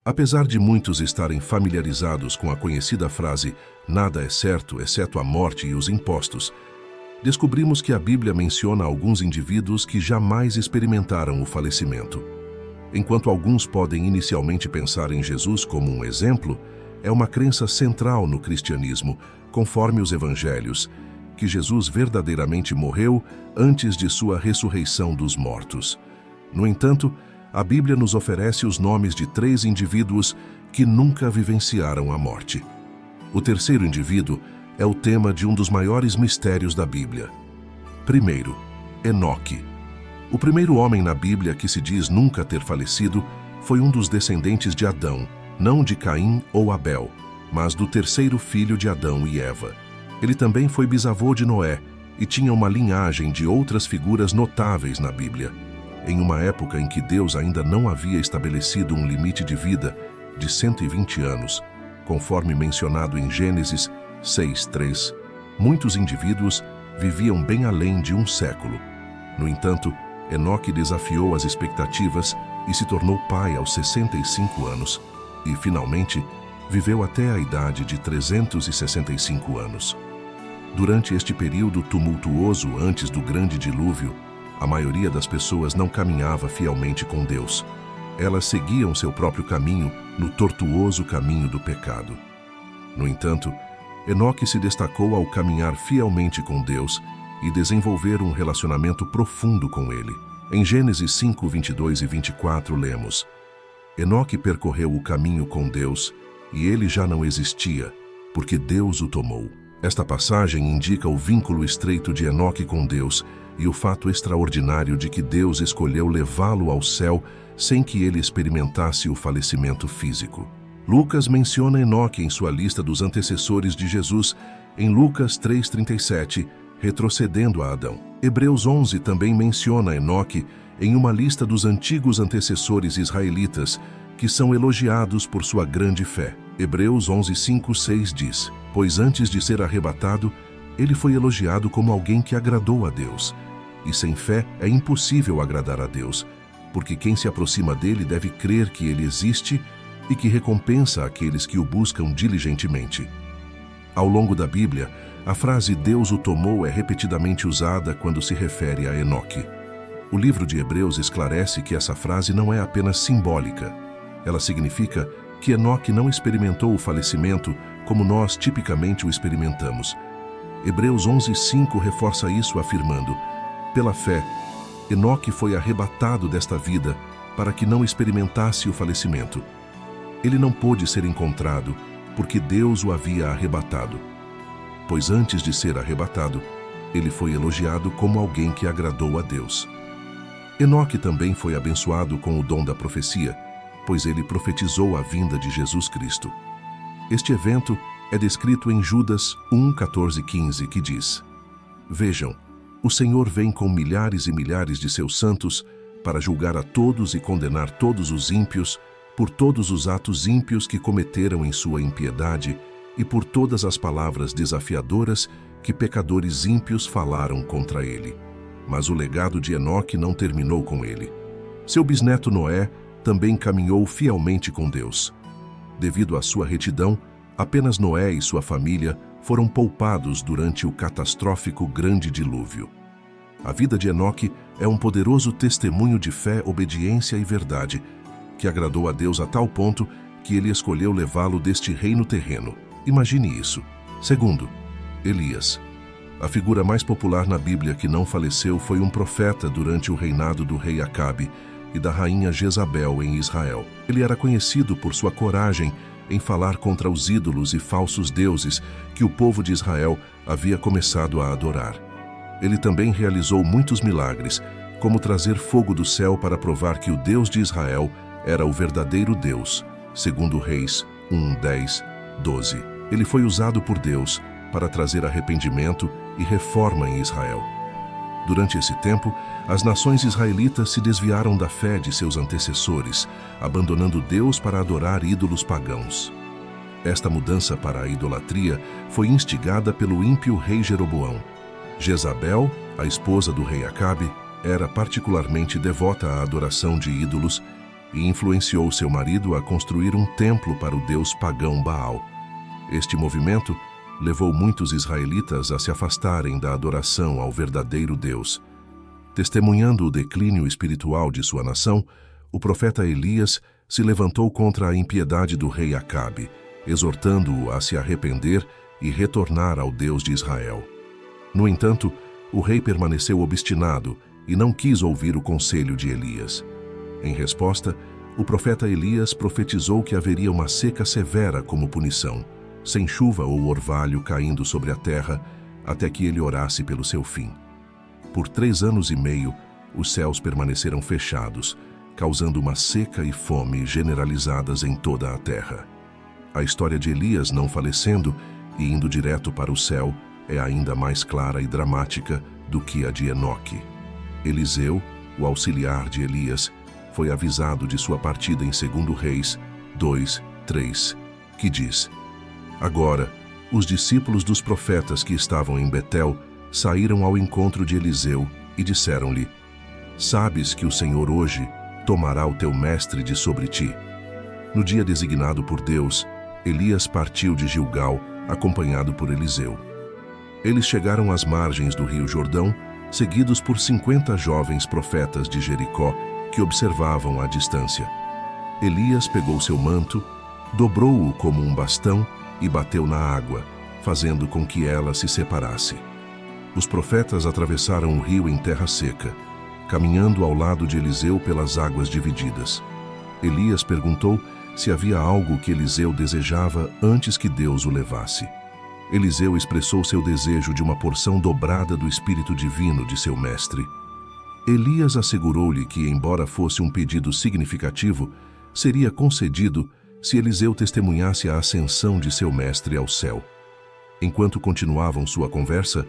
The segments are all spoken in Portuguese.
Apesar de muitos estarem familiarizados com a conhecida frase "nada é certo, exceto a morte e os impostos", descobrimos que a Bíblia menciona alguns indivíduos que jamais experimentaram o falecimento. Enquanto alguns podem inicialmente pensar em Jesus como um exemplo, é uma crença central no cristianismo, conforme os evangelhos, que Jesus verdadeiramente morreu antes de sua ressurreição dos mortos. No entanto, a Bíblia nos oferece os nomes de 3 indivíduos que nunca vivenciaram a morte. O terceiro indivíduo é o tema de um dos maiores mistérios da Bíblia. Primeiro, Enoque. O primeiro homem na Bíblia que se diz nunca ter falecido foi um dos descendentes de Adão, não de Caim ou Abel, mas do terceiro filho de Adão e Eva. Ele também foi bisavô de Noé e tinha uma linhagem de outras figuras notáveis na Bíblia. Em uma época em que Deus ainda não havia estabelecido um limite de vida de 120 anos, conforme mencionado em Gênesis 6:3, muitos indivíduos viviam bem além de um século. No entanto, Enoque desafiou as expectativas e se tornou pai aos 65 anos e, finalmente, viveu até a idade de 365 anos. Durante este período tumultuoso antes do grande dilúvio, a maioria das pessoas não caminhava fielmente com Deus. Elas seguiam seu próprio caminho no tortuoso caminho do pecado. No entanto, Enoque se destacou ao caminhar fielmente com Deus e desenvolver um relacionamento profundo com Ele. Em Gênesis 5, 22 e 24 lemos: Enoque percorreu o caminho com Deus e ele já não existia, porque Deus o tomou. Esta passagem indica o vínculo estreito de Enoque com Deus e o fato extraordinário de que Deus escolheu levá-lo ao céu sem que ele experimentasse o falecimento físico. Lucas menciona Enoque em sua lista dos antecessores de Jesus em Lucas 3:37, retrocedendo a Adão. Hebreus 11 também menciona Enoque em uma lista dos antigos antecessores israelitas, que são elogiados por sua grande fé. Hebreus 11:5-6 diz: Pois antes de ser arrebatado, ele foi elogiado como alguém que agradou a Deus. E sem fé é impossível agradar a Deus, porque quem se aproxima dele deve crer que ele existe e que recompensa aqueles que o buscam diligentemente. Ao longo da Bíblia, a frase Deus o tomou é repetidamente usada quando se refere a Enoque. O livro de Hebreus esclarece que essa frase não é apenas simbólica. Ela significa que Enoque não experimentou o falecimento como nós tipicamente o experimentamos. Hebreus 11:5 reforça isso afirmando: Pela fé, Enoque foi arrebatado desta vida para que não experimentasse o falecimento. Ele não pôde ser encontrado porque Deus o havia arrebatado. Pois antes de ser arrebatado, ele foi elogiado como alguém que agradou a Deus. Enoque também foi abençoado com o dom da profecia, pois ele profetizou a vinda de Jesus Cristo. Este evento é descrito em Judas 1:14-15, que diz: Vejam, o Senhor vem com milhares e milhares de seus santos para julgar a todos e condenar todos os ímpios por todos os atos ímpios que cometeram em sua impiedade e por todas as palavras desafiadoras que pecadores ímpios falaram contra ele. Mas o legado de Enoque não terminou com ele. Seu bisneto Noé também caminhou fielmente com Deus. Devido à sua retidão, apenas Noé e sua família foram poupados durante o catastrófico grande dilúvio. A vida de Enoque é um poderoso testemunho de fé, obediência e verdade, que agradou a Deus a tal ponto que ele escolheu levá-lo deste reino terreno. Imagine isso. Segundo, Elias. A figura mais popular na Bíblia que não faleceu foi um profeta durante o reinado do rei Acabe e da rainha Jezabel em Israel. Ele era conhecido por sua coragem em falar contra os ídolos e falsos deuses que o povo de Israel havia começado a adorar. Ele também realizou muitos milagres, como trazer fogo do céu para provar que o Deus de Israel era o verdadeiro Deus, segundo Reis 1:10-12. Ele foi usado por Deus para trazer arrependimento e reforma em Israel. Durante esse tempo, as nações israelitas se desviaram da fé de seus antecessores, abandonando Deus para adorar ídolos pagãos. Esta mudança para a idolatria foi instigada pelo ímpio rei Jeroboão. Jezabel, a esposa do rei Acabe, era particularmente devota à adoração de ídolos e influenciou seu marido a construir um templo para o deus pagão Baal. Este movimento levou muitos israelitas a se afastarem da adoração ao verdadeiro Deus. Testemunhando o declínio espiritual de sua nação, o profeta Elias se levantou contra a impiedade do rei Acabe, exortando-o a se arrepender e retornar ao Deus de Israel. No entanto, o rei permaneceu obstinado e não quis ouvir o conselho de Elias. Em resposta, o profeta Elias profetizou que haveria uma seca severa como punição, sem chuva ou orvalho caindo sobre a terra, até que ele orasse pelo seu fim. Por 3 anos e meio, os céus permaneceram fechados, causando uma seca e fome generalizadas em toda a terra. A história de Elias não falecendo e indo direto para o céu é ainda mais clara e dramática do que a de Enoque. Eliseu, o auxiliar de Elias, foi avisado de sua partida em 2 Reis 2:3, que diz: Agora, os discípulos dos profetas que estavam em Betel saíram ao encontro de Eliseu e disseram-lhe: Sabes que o Senhor hoje tomará o teu mestre de sobre ti. No dia designado por Deus, Elias partiu de Gilgal, acompanhado por Eliseu. Eles chegaram às margens do rio Jordão, seguidos por 50 jovens profetas de Jericó, que observavam à distância. Elias pegou seu manto, dobrou-o como um bastão e bateu na água, fazendo com que ela se separasse. Os profetas atravessaram o rio em terra seca, caminhando ao lado de Eliseu pelas águas divididas. Elias perguntou se havia algo que Eliseu desejava antes que Deus o levasse. Eliseu expressou seu desejo de uma porção dobrada do Espírito Divino de seu mestre. Elias assegurou-lhe que, embora fosse um pedido significativo, seria concedido se Eliseu testemunhasse a ascensão de seu mestre ao céu. Enquanto continuavam sua conversa,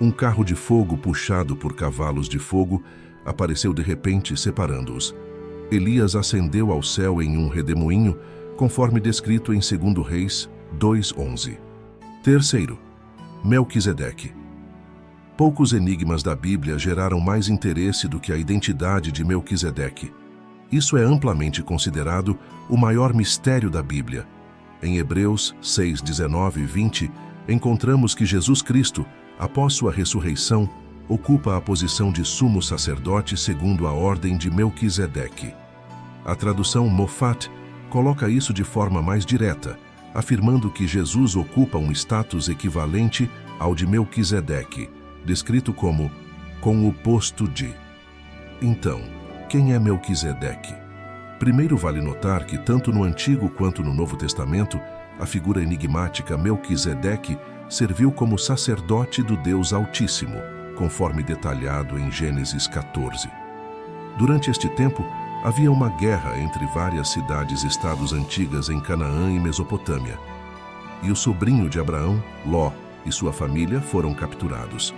um carro de fogo puxado por cavalos de fogo apareceu de repente, separando-os. Elias ascendeu ao céu em um redemoinho, conforme descrito em 2 Reis 2:11. Terceiro, Melquisedeque. Poucos enigmas da Bíblia geraram mais interesse do que a identidade de Melquisedeque. Isso é amplamente considerado o maior mistério da Bíblia. Em Hebreus 6:19 e 20, encontramos que Jesus Cristo, após sua ressurreição, ocupa a posição de sumo sacerdote segundo a ordem de Melquisedeque. A tradução Mofat coloca isso de forma mais direta, afirmando que Jesus ocupa um status equivalente ao de Melquisedeque, descrito como com o posto de. Então, quem é Melquisedeque? Primeiro vale notar que tanto no Antigo quanto no Novo Testamento, a figura enigmática Melquisedeque serviu como sacerdote do Deus Altíssimo, conforme detalhado em Gênesis 14. Durante este tempo, havia uma guerra entre várias cidades-estados antigas em Canaã e Mesopotâmia. E o sobrinho de Abraão, Ló, e sua família foram capturados.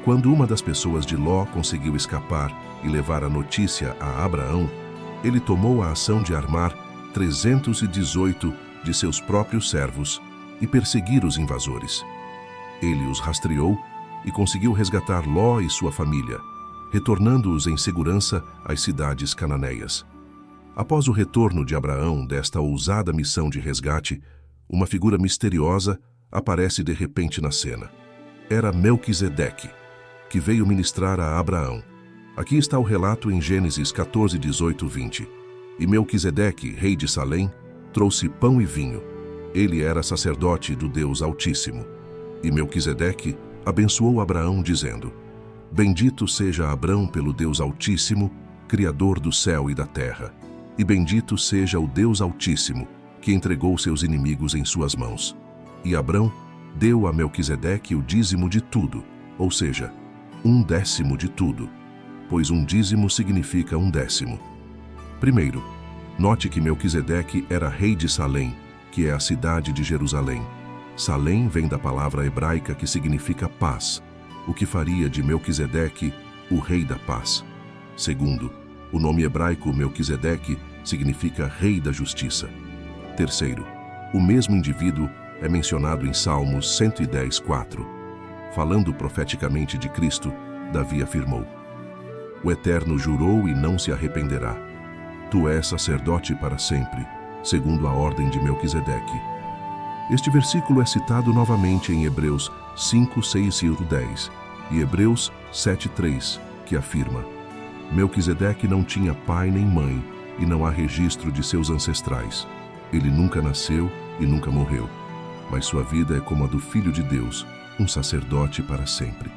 Quando uma das pessoas de Ló conseguiu escapar e levar a notícia a Abraão, ele tomou a ação de armar 318 de seus próprios servos e perseguir os invasores. Ele os rastreou e conseguiu resgatar Ló e sua família, retornando-os em segurança às cidades cananeias. Após o retorno de Abraão desta ousada missão de resgate, uma figura misteriosa aparece de repente na cena. Era Melquisedeque, que veio ministrar a Abraão. Aqui está o relato em Gênesis 14, 18, 20. E Melquisedeque, rei de Salém, trouxe pão e vinho. Ele era sacerdote do Deus Altíssimo. E Melquisedeque abençoou Abraão, dizendo: Bendito seja Abrão pelo Deus Altíssimo, Criador do céu e da terra. E bendito seja o Deus Altíssimo, que entregou seus inimigos em suas mãos. E Abrão deu a Melquisedeque o dízimo de tudo, ou seja, 1/10 de tudo, pois um dízimo significa 1/10. Primeiro, note que Melquisedeque era rei de Salém, que é a cidade de Jerusalém. Salém vem da palavra hebraica que significa paz, o que faria de Melquisedeque o rei da paz. Segundo, o nome hebraico Melquisedeque significa rei da justiça. Terceiro, o mesmo indivíduo é mencionado em Salmos 110:4. Falando profeticamente de Cristo, Davi afirmou: O Eterno jurou e não se arrependerá. tu és sacerdote para sempre, segundo a ordem de Melquisedeque. Este versículo é citado novamente em Hebreus 5, 6 e 10 e Hebreus 7, 3, que afirma: Melquisedeque não tinha pai nem mãe, e não há registro de seus ancestrais. Ele nunca nasceu e nunca morreu, mas sua vida é como a do Filho de Deus, um sacerdote para sempre.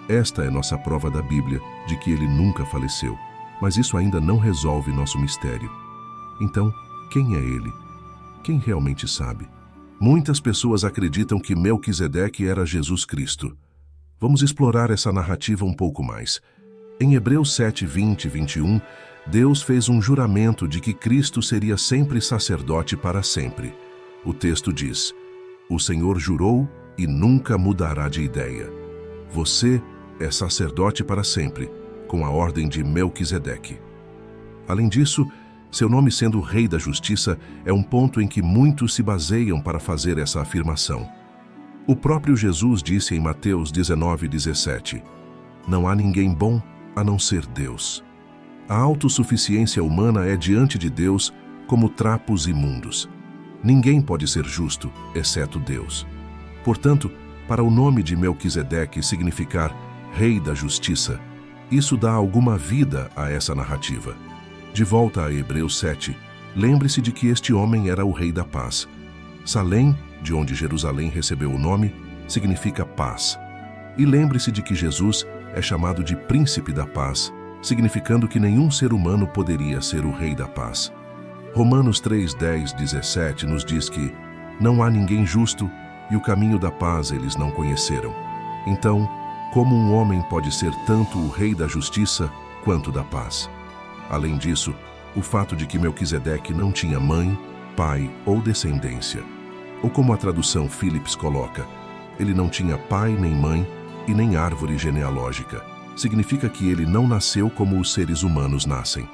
Esta é nossa prova da Bíblia de que ele nunca faleceu, mas isso ainda não resolve nosso mistério. Então, quem é ele? Quem realmente sabe? Muitas pessoas acreditam que Melquisedeque era Jesus Cristo. Vamos explorar essa narrativa um pouco mais. Em Hebreus 7, 20 e 21, Deus fez um juramento de que Cristo seria sempre sacerdote para sempre. O texto diz: o Senhor jurou e nunca mudará de ideia. Você é sacerdote para sempre, com a ordem de Melquisedeque. Além disso, seu nome sendo Rei da Justiça é um ponto em que muitos se baseiam para fazer essa afirmação. O próprio Jesus disse em Mateus 19, 17: não há ninguém bom a não ser Deus. A autossuficiência humana é diante de Deus como trapos imundos. Ninguém pode ser justo, exceto Deus. Portanto, para o nome de Melquisedeque significar Rei da Justiça, isso dá alguma vida a essa narrativa. De volta a Hebreus 7, lembre-se de que este homem era o Rei da Paz. Salém, de onde Jerusalém recebeu o nome, significa paz. E lembre-se de que Jesus é chamado de Príncipe da Paz, significando que nenhum ser humano poderia ser o Rei da Paz. Romanos 3, 10, 17 nos diz que não há ninguém justo e o caminho da paz eles não conheceram. Então, como um homem pode ser tanto o Rei da Justiça quanto da paz? Além disso, o fato de que Melquisedeque não tinha mãe, pai ou descendência. Ou como a tradução Phillips coloca, ele não tinha pai nem mãe e nem árvore genealógica. Significa que ele não nasceu como os seres humanos nascem.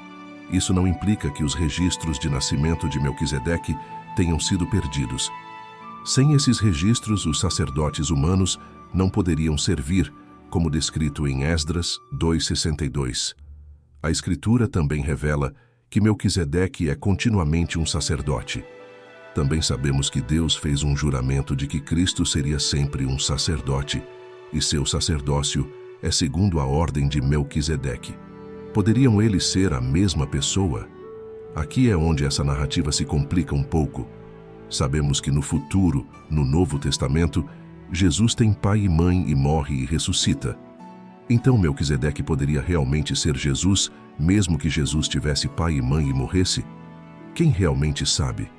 Isso não implica que os registros de nascimento de Melquisedeque tenham sido perdidos. Sem esses registros, os sacerdotes humanos não poderiam servir, como descrito em Esdras 2:62. A Escritura também revela que Melquisedeque é continuamente um sacerdote. Também sabemos que Deus fez um juramento de que Cristo seria sempre um sacerdote, e seu sacerdócio é segundo a ordem de Melquisedeque. Poderiam eles ser a mesma pessoa? Aqui é onde essa narrativa se complica um pouco. Sabemos que no futuro, no Novo Testamento, Jesus tem pai e mãe e morre e ressuscita. Então Melquisedeque poderia realmente ser Jesus, mesmo que Jesus tivesse pai e mãe e morresse? Quem realmente sabe?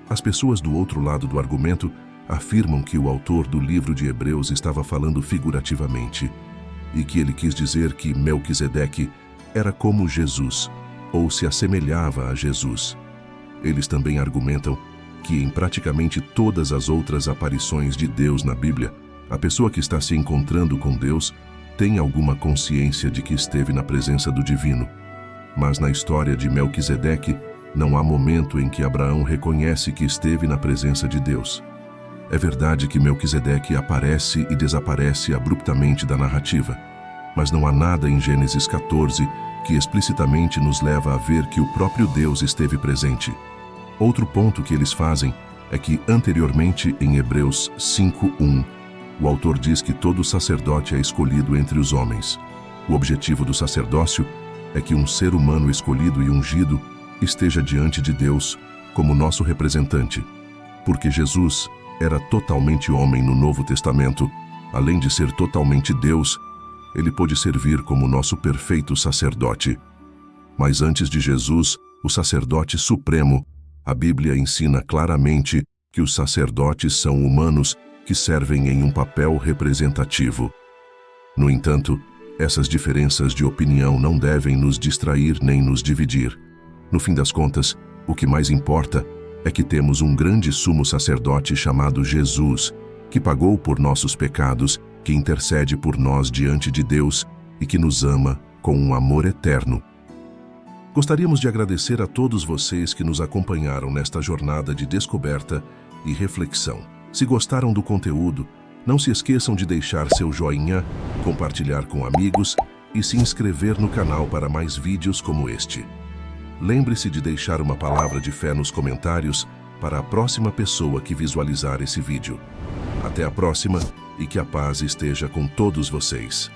As pessoas do outro lado do argumento afirmam que o autor do livro de Hebreus estava falando figurativamente e que ele quis dizer que Melquisedeque era como Jesus, ou se assemelhava a Jesus. Eles também argumentam que em praticamente todas as outras aparições de Deus na Bíblia, a pessoa que está se encontrando com Deus tem alguma consciência de que esteve na presença do divino. Mas na história de Melquisedeque, não há momento em que Abraão reconhece que esteve na presença de Deus. É verdade que Melquisedeque aparece e desaparece abruptamente da narrativa, mas não há nada em Gênesis 14 que explicitamente nos leva a ver que o próprio Deus esteve presente. Outro ponto que eles fazem é que, anteriormente, em Hebreus 5:1, o autor diz que todo sacerdote é escolhido entre os homens. O objetivo do sacerdócio é que um ser humano escolhido e ungido esteja diante de Deus como nosso representante. Porque Jesus era totalmente homem no Novo Testamento, além de ser totalmente Deus, ele pôde servir como nosso perfeito sacerdote. Mas antes de Jesus, o sacerdote supremo, a Bíblia ensina claramente que os sacerdotes são humanos que servem em um papel representativo. No entanto, essas diferenças de opinião não devem nos distrair nem nos dividir. No fim das contas, o que mais importa é que temos um grande sumo sacerdote chamado Jesus, que pagou por nossos pecados, que intercede por nós diante de Deus e que nos ama com um amor eterno. Gostaríamos de agradecer a todos vocês que nos acompanharam nesta jornada de descoberta e reflexão. Se gostaram do conteúdo, não se esqueçam de deixar seu joinha, compartilhar com amigos e se inscrever no canal para mais vídeos como este. lembre-se de deixar uma palavra de fé nos comentários para a próxima pessoa que visualizar esse vídeo. Até a próxima e que a paz esteja com todos vocês.